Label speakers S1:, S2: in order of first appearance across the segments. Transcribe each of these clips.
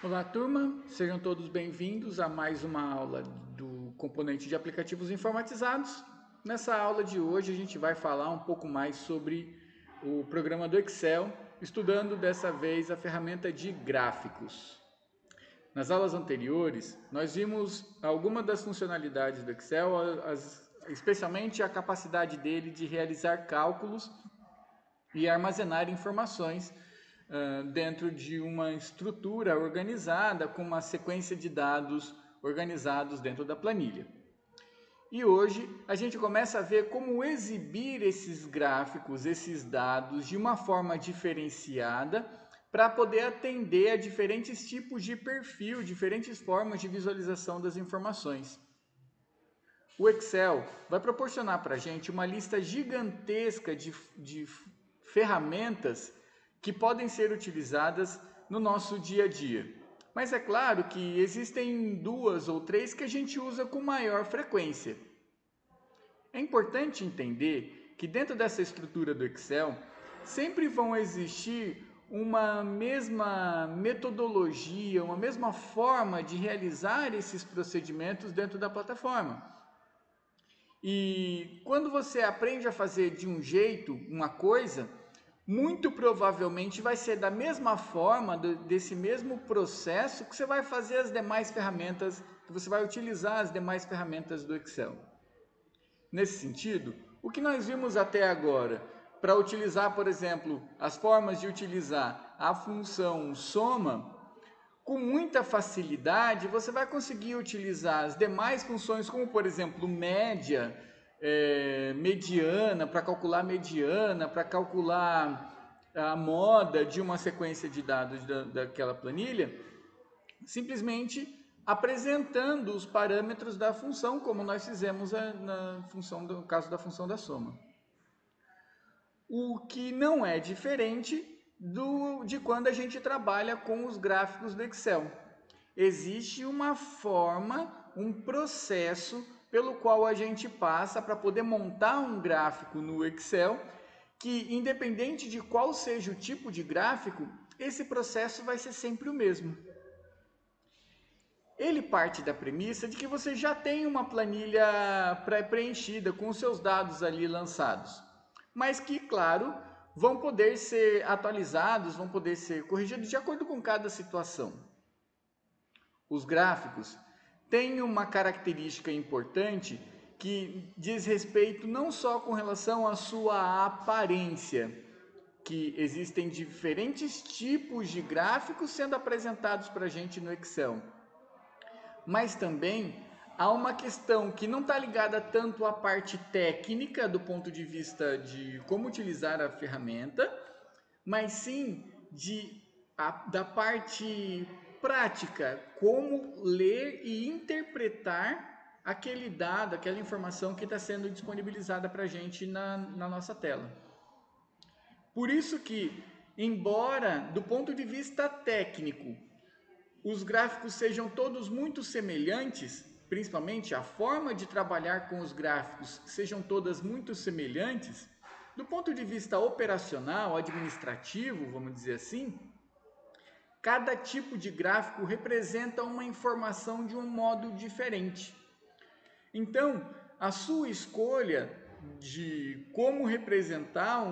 S1: Olá, turma, sejam todos bem-vindos a mais uma aula do componente de aplicativos informatizados. Nessa aula de hoje a gente vai falar um pouco mais sobre o programa do Excel, estudando dessa vez a ferramenta de gráficos. Nas aulas anteriores, nós vimos algumas das funcionalidades do Excel, especialmente a capacidade dele de realizar cálculos e armazenar informações dentro de uma estrutura organizada com uma sequência de dados organizados dentro da planilha. E hoje a gente começa a ver como exibir esses gráficos, esses dados de uma forma diferenciada para poder atender a diferentes tipos de perfil, diferentes formas de visualização das informações. O Excel vai proporcionar para a gente uma lista gigantesca de ferramentas que podem ser utilizadas no nosso dia a dia. Mas é claro que existem duas ou três que a gente usa com maior frequência. É importante entender que dentro dessa estrutura do Excel sempre vão existir uma mesma metodologia, uma mesma forma de realizar esses procedimentos dentro da plataforma. E quando você aprende a fazer de um jeito uma coisa, muito provavelmente vai ser da mesma forma, desse mesmo processo que você vai fazer as demais ferramentas, que você vai utilizar as demais ferramentas do Excel. Nesse sentido, o que nós vimos até agora, para utilizar, por exemplo, as formas de utilizar a função soma, com muita facilidade você vai conseguir utilizar as demais funções, como por exemplo média, mediana, para calcular mediana, para calcular a moda de uma sequência de dados daquela planilha, simplesmente apresentando os parâmetros da função, como nós fizemos no caso da função da soma. O que não é diferente de quando a gente trabalha com os gráficos do Excel. Existe uma forma, um processo pelo qual a gente passa para poder montar um gráfico no Excel, que independente de qual seja o tipo de gráfico, esse processo vai ser sempre o mesmo. Ele parte da premissa de que você já tem uma planilha pré-preenchida com os seus dados ali lançados, mas que, claro, vão poder ser atualizados, vão poder ser corrigidos de acordo com cada situação. Os gráficos têm uma característica importante que diz respeito não só com relação à sua aparência, que existem diferentes tipos de gráficos sendo apresentados para a gente no Excel, mas também há uma questão que não está ligada tanto à parte técnica do ponto de vista de como utilizar a ferramenta, mas sim da parte prática, como ler e interpretar aquele dado, aquela informação que está sendo disponibilizada para a gente na nossa tela. Por isso que, embora do ponto de vista técnico, os gráficos sejam todos muito semelhantes, principalmente a forma de trabalhar com os gráficos sejam todas muito semelhantes, do ponto de vista operacional, administrativo, vamos dizer assim, cada tipo de gráfico representa uma informação de um modo diferente. Então, a sua escolha de como representar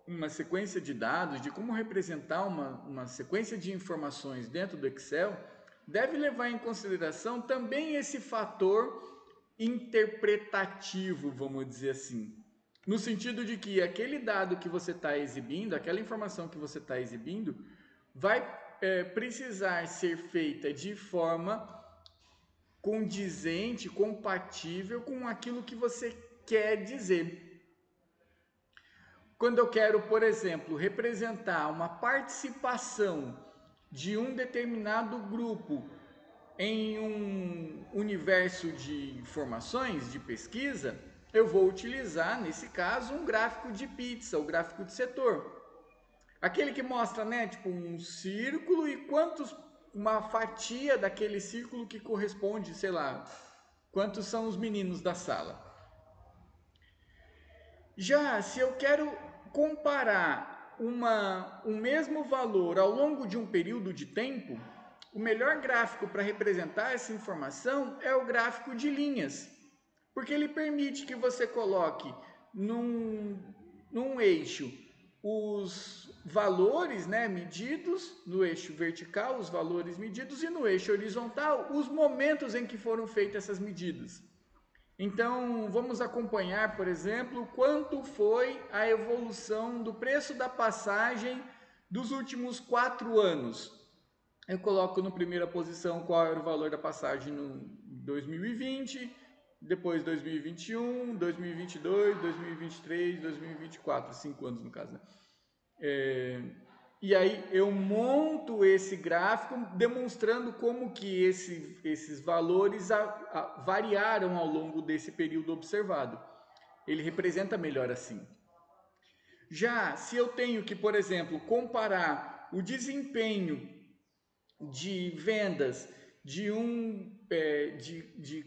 S1: uma sequência de dados, de como representar uma sequência de informações dentro do Excel, deve levar em consideração também esse fator interpretativo, vamos dizer assim. No sentido de que aquele dado que você está exibindo, aquela informação que você está exibindo, vai precisar ser feita de forma condizente, compatível com aquilo que você quer dizer. Quando eu quero, por exemplo, representar uma participação de um determinado grupo em um universo de informações, de pesquisa, eu vou utilizar, nesse caso, um gráfico de pizza, o gráfico de setor. Aquele que mostra, tipo um círculo e uma fatia daquele círculo que corresponde, sei lá, quantos são os meninos da sala. Já se eu quero comparar um mesmo valor ao longo de um período de tempo, o melhor gráfico para representar essa informação é o gráfico de linhas, porque ele permite que você coloque num eixo os valores, né, medidos, no eixo vertical os valores medidos e no eixo horizontal os momentos em que foram feitas essas medidas. Então, vamos acompanhar, por exemplo, quanto foi a evolução do preço da passagem dos últimos 4 anos. Eu coloco na primeira posição qual era o valor da passagem no 2020, depois 2021, 2022, 2023, 2024, 5 anos no caso, né? E aí eu monto esse gráfico demonstrando como que esses valores variaram ao longo desse período observado. Ele representa melhor assim. Já se eu tenho que, por exemplo, comparar o desempenho de vendas de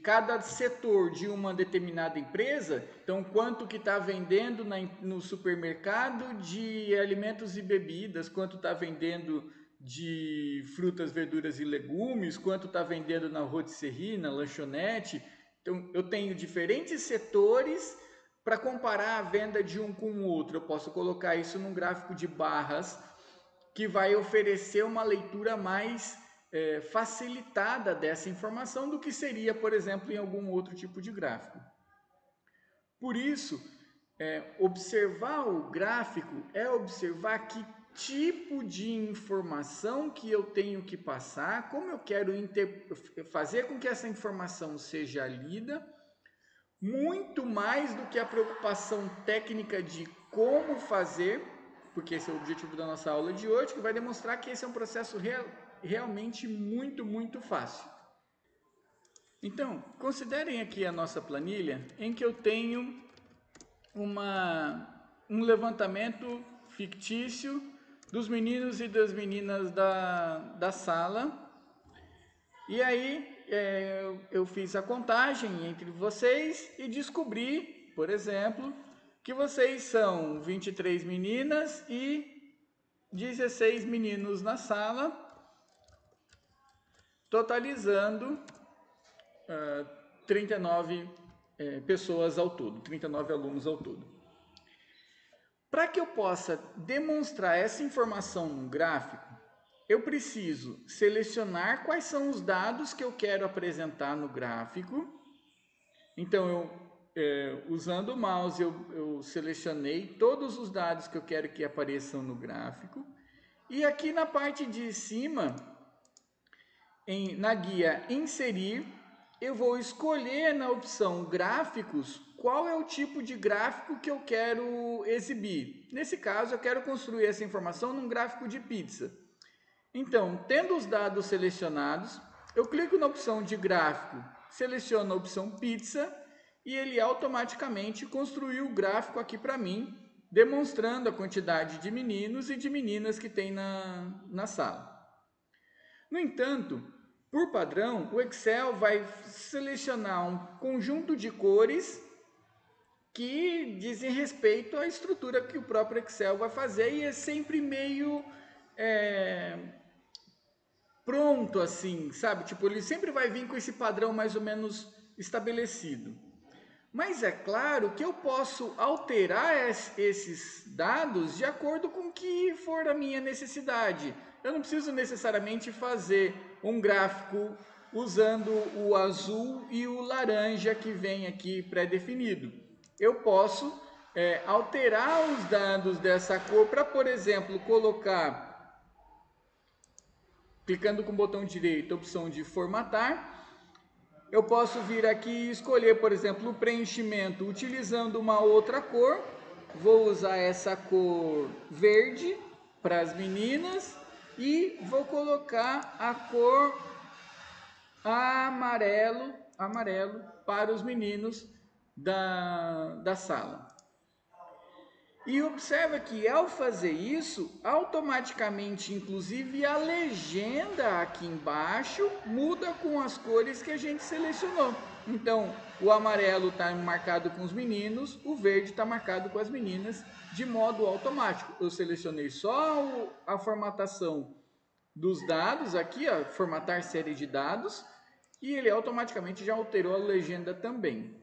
S1: cada setor de uma determinada empresa, então quanto que está vendendo no supermercado de alimentos e bebidas, quanto está vendendo de frutas, verduras e legumes, quanto está vendendo na rotisserie, na lanchonete. Então eu tenho diferentes setores para comparar a venda de um com o outro. Eu posso colocar isso num gráfico de barras que vai oferecer uma leitura mais facilitada dessa informação do que seria, por exemplo, em algum outro tipo de gráfico. Por isso, observar o gráfico é observar que tipo de informação que eu tenho que passar, como eu quero fazer com que essa informação seja lida, muito mais do que a preocupação técnica de como fazer, porque esse é o objetivo da nossa aula de hoje, que vai demonstrar que esse é um processo realmente muito fácil. Então, considerem aqui a nossa planilha em que eu tenho um levantamento fictício dos meninos e das meninas da sala. E aí eu fiz a contagem entre vocês e descobri, por exemplo, que vocês são 23 meninas e 16 meninos na sala, totalizando 39 pessoas ao todo, 39 alunos ao todo. Para que eu possa demonstrar essa informação no gráfico, eu preciso selecionar quais são os dados que eu quero apresentar no gráfico. Então, usando o mouse, eu selecionei todos os dados que eu quero que apareçam no gráfico. E aqui na parte de cima, na guia Inserir, eu vou escolher na opção Gráficos qual é o tipo de gráfico que eu quero exibir. Nesse caso, eu quero construir essa informação num gráfico de pizza. Então, tendo os dados selecionados, eu clico na opção de gráfico, seleciono a opção pizza e ele automaticamente construiu o gráfico aqui para mim, demonstrando a quantidade de meninos e de meninas que tem na sala. No entanto, por padrão, o Excel vai selecionar um conjunto de cores que dizem respeito à estrutura que o próprio Excel vai fazer e é sempre meio pronto assim, sabe? Tipo, ele sempre vai vir com esse padrão mais ou menos estabelecido. Mas é claro que eu posso alterar esses dados de acordo com o que for a minha necessidade. Eu não preciso necessariamente fazer um gráfico usando o azul e o laranja que vem aqui pré-definido. Eu posso alterar os dados dessa cor para, por exemplo, colocar, clicando com o botão direito, a opção de formatar. Eu posso vir aqui e escolher, por exemplo, o preenchimento utilizando uma outra cor. Vou usar essa cor verde para as meninas e vou colocar a cor amarelo para os meninos da sala. E observa que ao fazer isso, automaticamente, inclusive, a legenda aqui embaixo muda com as cores que a gente selecionou. Então, o amarelo está marcado com os meninos, o verde está marcado com as meninas, de modo automático. Eu selecionei só a formatação dos dados aqui, ó, formatar série de dados, e ele automaticamente já alterou a legenda também.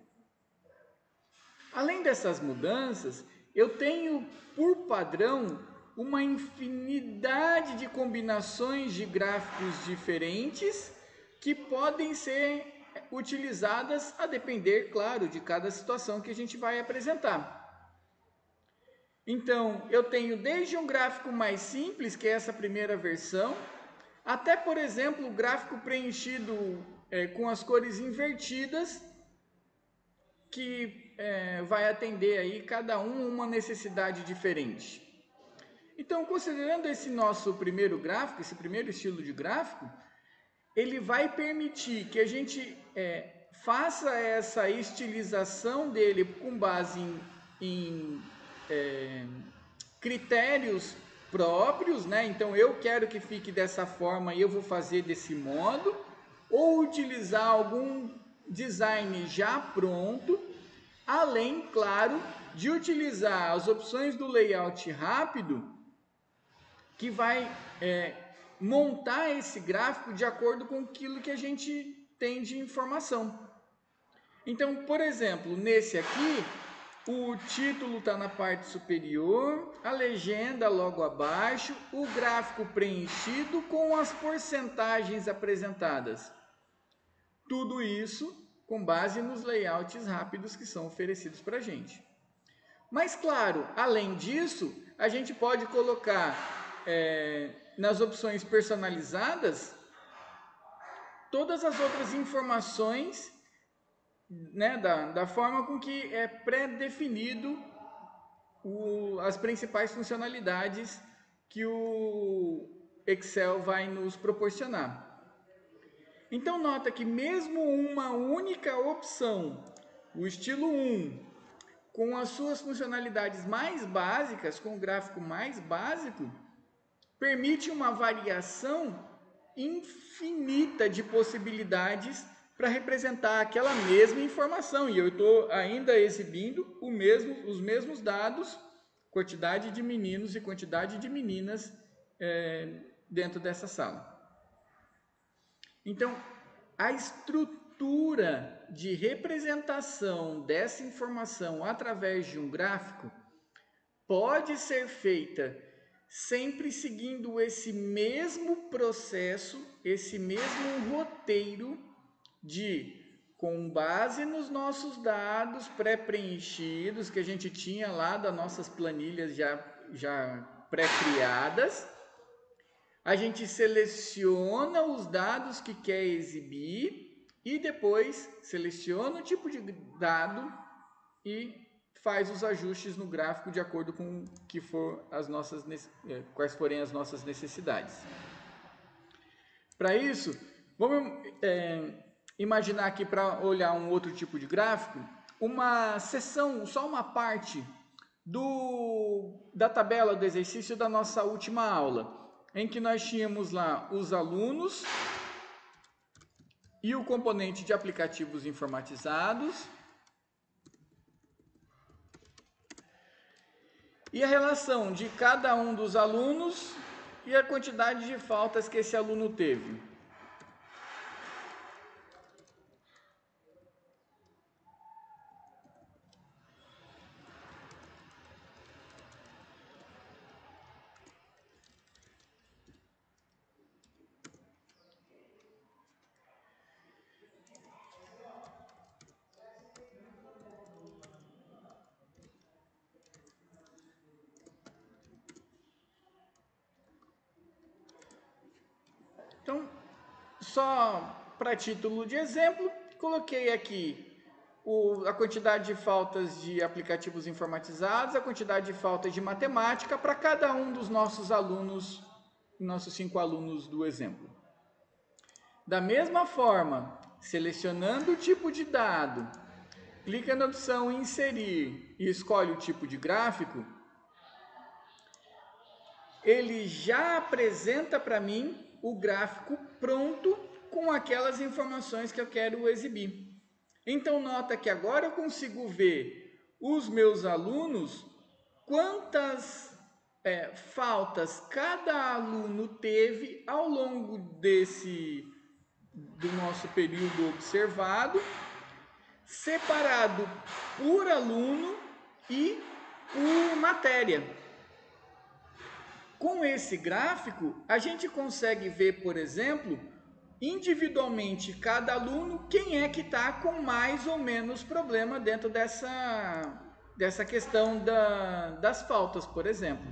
S1: Além dessas mudanças, eu tenho por padrão uma infinidade de combinações de gráficos diferentes que podem ser utilizadas a depender, claro, de cada situação que a gente vai apresentar. Então, eu tenho desde um gráfico mais simples, que é essa primeira versão, até, por exemplo, o gráfico preenchido com as cores invertidas, que vai atender aí cada uma necessidade diferente. Então, considerando esse nosso primeiro gráfico, esse primeiro estilo de gráfico, ele vai permitir que a gente faça essa estilização dele com base em critérios próprios, né? Então, eu quero que fique dessa forma e eu vou fazer desse modo, ou utilizar algum design já pronto, além, claro, de utilizar as opções do layout rápido, que vai montar esse gráfico de acordo com aquilo que a gente tem de informação. Então, por exemplo, nesse aqui, o título está na parte superior, a legenda logo abaixo, o gráfico preenchido com as porcentagens apresentadas. Tudo isso com base nos layouts rápidos que são oferecidos para a gente. Mas, claro, além disso, a gente pode colocar nas opções personalizadas todas as outras informações, né, da forma com que é pré-definido as principais funcionalidades que o Excel vai nos proporcionar. Então, nota que mesmo uma única opção, o estilo 1, com as suas funcionalidades mais básicas, com o gráfico mais básico, permite uma variação infinita de possibilidades para representar aquela mesma informação. E eu estou ainda exibindo os mesmos dados, quantidade de meninos e quantidade de meninas dentro dessa sala. Então, a estrutura de representação dessa informação através de um gráfico pode ser feita sempre seguindo esse mesmo processo, esse mesmo roteiro com base nos nossos dados pré-preenchidos que a gente tinha lá das nossas planilhas já pré-criadas, a gente seleciona os dados que quer exibir e depois seleciona o tipo de dado e faz os ajustes no gráfico de acordo com que for quais forem as nossas necessidades. Para isso, vamos imaginar aqui, para olhar um outro tipo de gráfico, uma seção, só uma parte da tabela do exercício da nossa última aula, em que nós tínhamos lá os alunos e o componente de aplicativos informatizados, e a relação de cada um dos alunos e a quantidade de faltas que esse aluno teve. Então, só para título de exemplo, coloquei aqui a quantidade de faltas de aplicativos informatizados, a quantidade de faltas de matemática para cada um dos nossos alunos, nossos 5 alunos do exemplo. Da mesma forma, selecionando o tipo de dado, clica na opção inserir e escolhe o tipo de gráfico, ele já apresenta para mim o gráfico pronto com aquelas informações que eu quero exibir. Então, nota que agora eu consigo ver os meus alunos, quantas faltas cada aluno teve ao longo do nosso período observado, separado por aluno e por matéria. Com esse gráfico, a gente consegue ver, por exemplo, individualmente cada aluno, quem é que está com mais ou menos problema dentro dessa questão das faltas, por exemplo.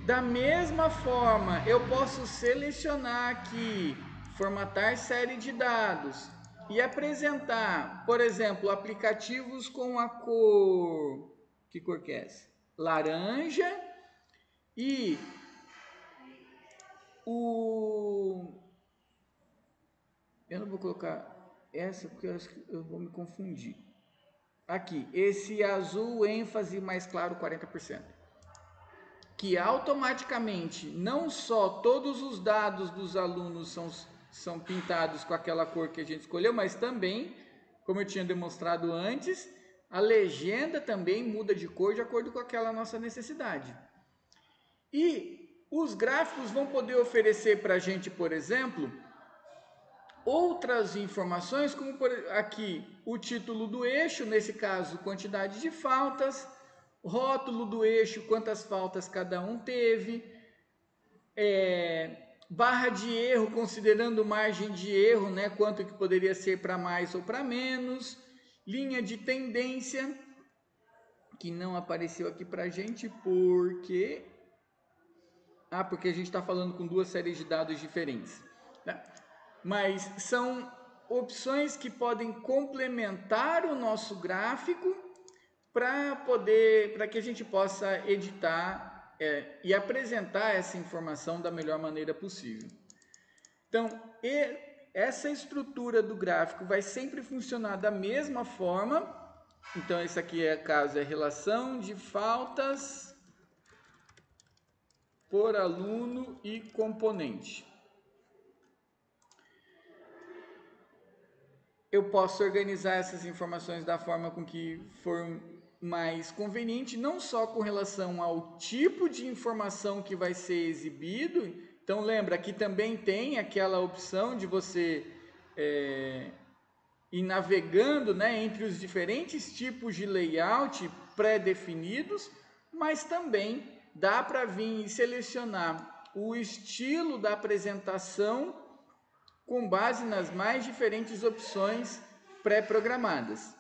S1: Da mesma forma, eu posso selecionar aqui, formatar série de dados e apresentar, por exemplo, aplicativos com a cor, que cor que é essa? Laranja, e eu não vou colocar essa porque eu acho que eu vou me confundir. Aqui, esse azul ênfase mais claro 40%. Que automaticamente não só todos os dados dos alunos são pintados com aquela cor que a gente escolheu, mas também, como eu tinha demonstrado antes, a legenda também muda de cor de acordo com aquela nossa necessidade. E os gráficos vão poder oferecer para a gente, por exemplo, outras informações, como aqui o título do eixo, nesse caso, quantidade de faltas, rótulo do eixo, quantas faltas cada um teve, barra de erro, considerando margem de erro, né, quanto que poderia ser para mais ou para menos, linha de tendência, que não apareceu aqui para a gente, porque a gente está falando com duas séries de dados diferentes, né? Mas são opções que podem complementar o nosso gráfico para que a gente possa editar e apresentar essa informação da melhor maneira possível. Então, essa estrutura do gráfico vai sempre funcionar da mesma forma. Então, esse aqui é relação de faltas por aluno e componente. Eu posso organizar essas informações da forma com que for mais conveniente, não só com relação ao tipo de informação que vai ser exibido. Então, lembra, aqui também tem aquela opção de você ir navegando, né, entre os diferentes tipos de layout pré-definidos, mas também dá para vir e selecionar o estilo da apresentação com base nas mais diferentes opções pré-programadas.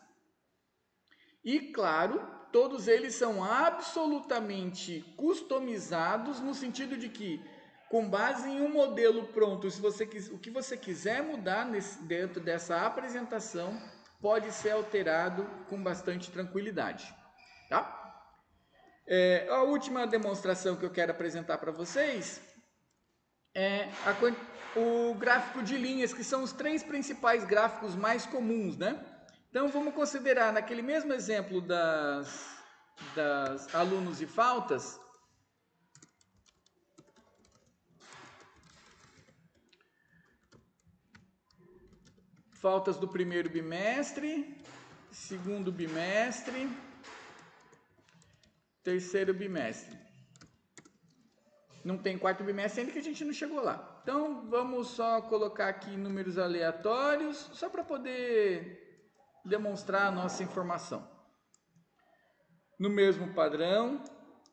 S1: E, claro, todos eles são absolutamente customizados no sentido de que, com base em um modelo pronto, o que você quiser mudar dentro dessa apresentação, pode ser alterado com bastante tranquilidade. Tá? A última demonstração que eu quero apresentar para vocês é o gráfico de linhas, que são os três principais gráficos mais comuns, né? Então, vamos considerar naquele mesmo exemplo das alunos e faltas, faltas do primeiro bimestre, segundo bimestre, terceiro bimestre. Não tem quarto bimestre ainda que a gente não chegou lá. Então, vamos só colocar aqui números aleatórios, só para poder demonstrar a nossa informação. No mesmo padrão,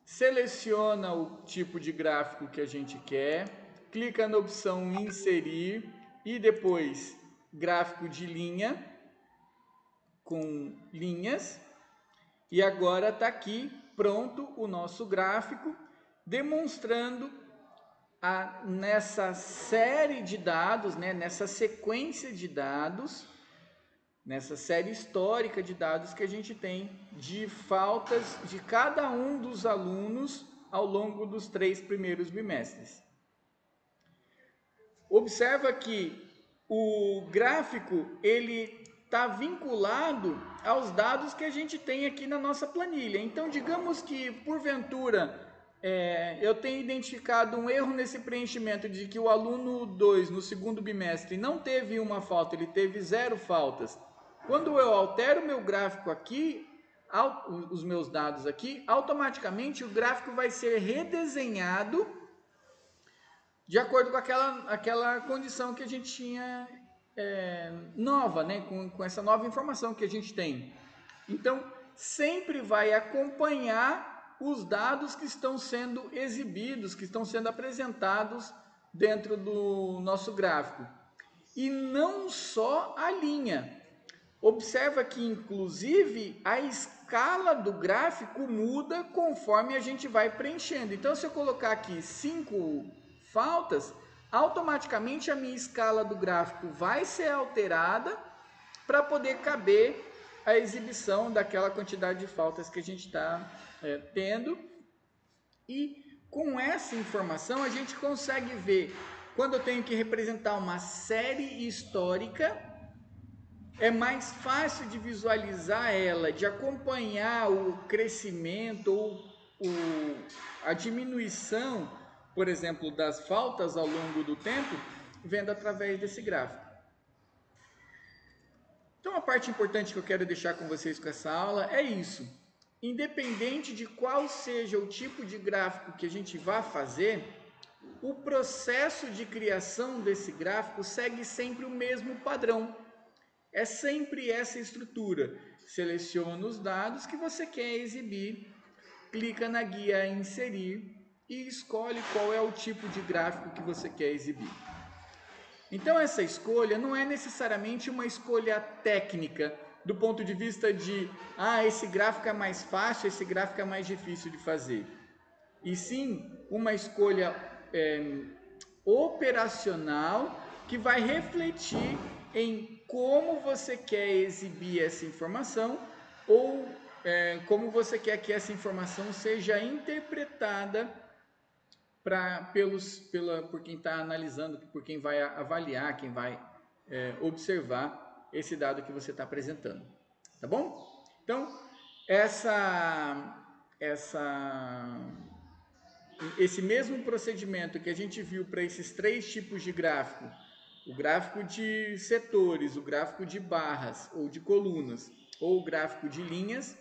S1: seleciona o tipo de gráfico que a gente quer, clica na opção inserir e depois gráfico de linha com linhas. E agora está aqui pronto o nosso gráfico, demonstrando nessa série de dados, né, nessa sequência de dados, nessa série histórica de dados que a gente tem de faltas de cada um dos alunos ao longo dos 3 primeiros bimestres. Observa que o gráfico ele está vinculado aos dados que a gente tem aqui na nossa planilha. Então, digamos que, porventura, eu tenho identificado um erro nesse preenchimento de que o aluno 2, no segundo bimestre, não teve uma falta, ele teve 0 faltas. Quando eu altero o meu gráfico aqui, os meus dados aqui, automaticamente o gráfico vai ser redesenhado de acordo com aquela condição que a gente tinha nova, né? Com essa nova informação que a gente tem. Então, sempre vai acompanhar os dados que estão sendo exibidos, que estão sendo apresentados dentro do nosso gráfico. E não só a linha. Observa que, inclusive, a escala do gráfico muda conforme a gente vai preenchendo. Então, se eu colocar aqui 5 faltas, automaticamente a minha escala do gráfico vai ser alterada para poder caber a exibição daquela quantidade de faltas que a gente está tendo. E com essa informação a gente consegue ver quando eu tenho que representar uma série histórica, é mais fácil de visualizar ela, de acompanhar o crescimento ou a diminuição, por exemplo, das faltas ao longo do tempo, vendo através desse gráfico. Então, a parte importante que eu quero deixar com vocês com essa aula é isso. Independente de qual seja o tipo de gráfico que a gente vá fazer, o processo de criação desse gráfico segue sempre o mesmo padrão. É sempre essa estrutura. Seleciona os dados que você quer exibir, clica na guia Inserir e escolhe qual é o tipo de gráfico que você quer exibir. Então, essa escolha não é necessariamente uma escolha técnica, do ponto de vista de, esse gráfico é mais fácil, esse gráfico é mais difícil de fazer. E sim, uma escolha operacional que vai refletir em como você quer exibir essa informação ou como você quer que essa informação seja interpretada por quem está analisando, por quem vai avaliar, quem vai observar esse dado que você está apresentando. Tá bom? Então, esse mesmo procedimento que a gente viu para esses 3 tipos de gráfico, o gráfico de setores, o gráfico de barras ou de colunas, ou o gráfico de linhas,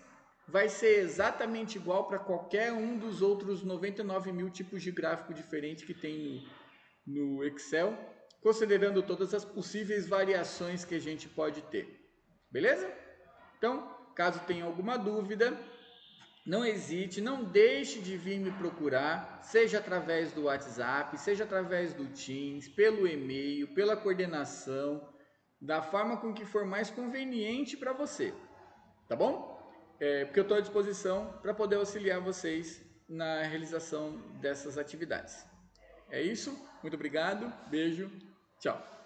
S1: vai ser exatamente igual para qualquer um dos outros 99 mil tipos de gráfico diferentes que tem no Excel, considerando todas as possíveis variações que a gente pode ter. Beleza? Então, caso tenha alguma dúvida, não hesite, não deixe de vir me procurar, seja através do WhatsApp, seja através do Teams, pelo e-mail, pela coordenação, da forma com que for mais conveniente para você, tá bom? Porque eu estou à disposição para poder auxiliar vocês na realização dessas atividades. É isso, muito obrigado, beijo, tchau!